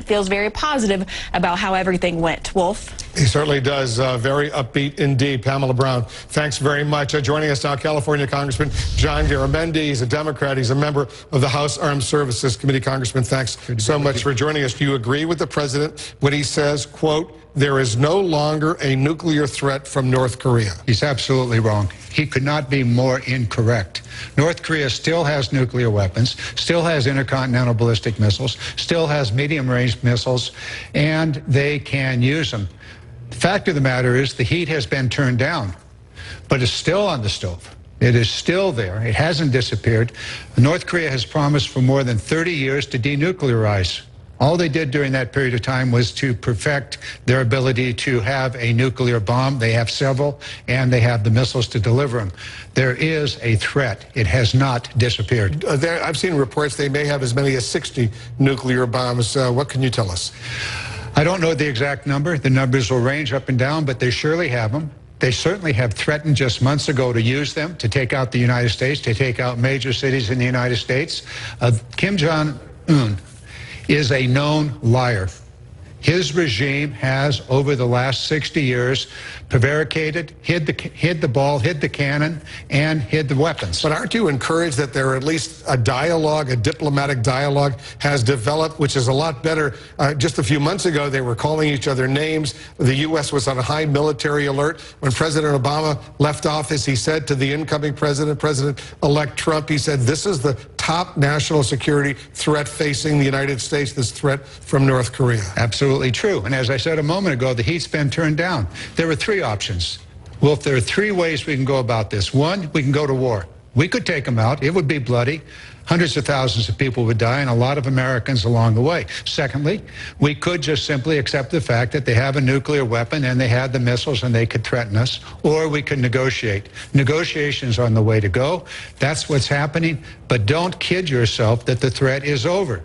feels very positive about how everything went. Wolf? He certainly does. Very upbeat indeed. Pamela Brown, thanks very much. Joining us now, California Congressman John Garamendi. He's a Democrat. He's a member of the House Armed Services Committee. Congressman, thanks so much for joining us. Do you agree with the president when he says, quote, there is no longer a nuclear threat from North Korea? He's absolutely wrong. He could not be more incorrect. North Korea still has nuclear weapons, still has intercontinental ballistic missiles, still has medium-range missiles, and they can use them. The fact of the matter is the heat has been turned down, but it's still on the stove. It is still there. It hasn't disappeared. North Korea has promised for more than 30 years to denuclearize. All they did during that period of time was to perfect their ability to have a nuclear bomb. They have several, and they have the missiles to deliver them. There is a threat. It has not disappeared. I've seen reports they may have as many as 60 nuclear bombs. What can you tell us? I don't know the exact number. The numbers will range up and down, but they surely have them. They certainly have threatened just months ago to use them to take out the United States, to take out major cities in the United States. Kim Jong-un is a known liar. His regime has, over the last 60 years, prevaricated, hid the ball, hid the cannon, and hid the weapons. But aren't you encouraged that there at least a dialogue, a diplomatic dialogue has developed, which is a lot better? Just a few months ago, they were calling each other names. The U.S. was on a high military alert. When President Obama left office, he said to the incoming president, President-elect Trump, he said, this is the top national security threat facing the United States, this threat from North Korea. Absolutely true. And as I said a moment ago, the heat's been turned down. There were three options. Well, if there are three ways we can go about this. One, we can go to war. We could take them out. It would be bloody. Hundreds of thousands of people would die, and a lot of Americans along the way. Secondly, we could just simply accept the fact that they have a nuclear weapon and they had the missiles and they could threaten us, or we could negotiate. Negotiations are on the way to go. That's what's happening, but don't kid yourself that the threat is over.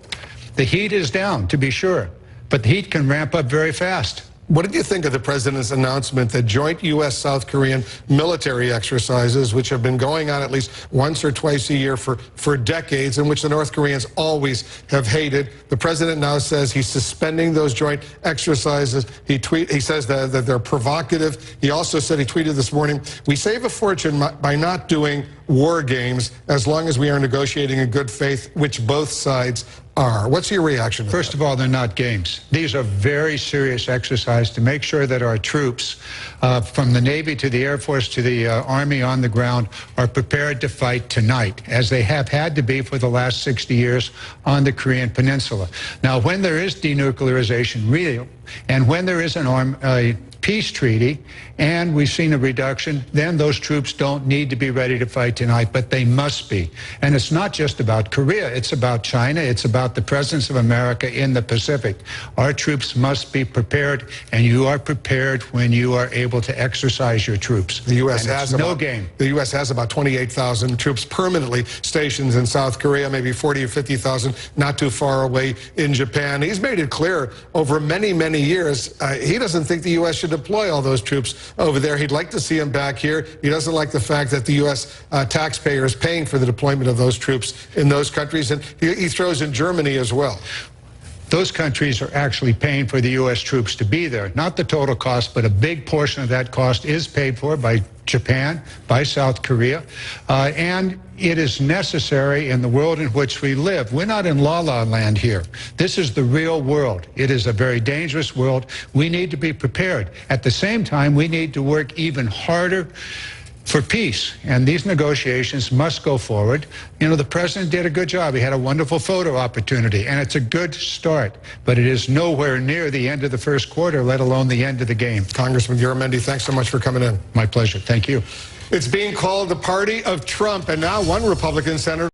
The heat is down, to be sure, but the heat can ramp up very fast. What did you think of the president's announcement that joint U.S.-South Korean military exercises, which have been going on at least once or twice a year for decades, in which the North Koreans always have hated, the president now says he's suspending those joint exercises. He says that they're provocative. He also said, he tweeted this morning, we save a fortune by not doing war games as long as we are negotiating in good faith, which both sides are. What's your reaction to that? First of all, they're not games. These are very serious exercises to make sure that our troops, from the Navy to the Air Force to the Army on the ground, are prepared to fight tonight, as they have had to be for the last 60 years on the Korean Peninsula. Now, when there is denuclearization real, and when there is a peace treaty, and we've seen a reduction, then those troops don't need to be ready to fight tonight, but they must be. And it's not just about Korea, it's about China, it's about the presence of America in the Pacific. Our troops must be prepared, and you are prepared when you are able to exercise your troops. The U.S. has no game. The U.S. has about 28,000 troops permanently stationed in South Korea, maybe 40 or 50,000 not too far away in Japan. He's made it clear over many, many years, he doesn't think the U.S. should deploy all those troops over there. He'd like to see them back here. He doesn't like the fact that the U.S. Taxpayer is paying for the deployment of those troops in those countries. And he throws in Germany as well. Those countries are actually paying for the U.S. troops to be there. Not the total cost, but a big portion of that cost is paid for by Japan, by South Korea, and it is necessary in the world in which we live. We're not in la-la land here. This is the real world. It is a very dangerous world. We need to be prepared. At the same time, we need to work even harder for peace, and these negotiations must go forward. You know, the president did a good job. He had a wonderful photo opportunity, and it's a good start, but it is nowhere near the end of the first quarter, let alone the end of the game. Congressman Garamendi, thanks so much for coming in. My pleasure. Thank you. It's being called the party of Trump, and now one Republican senator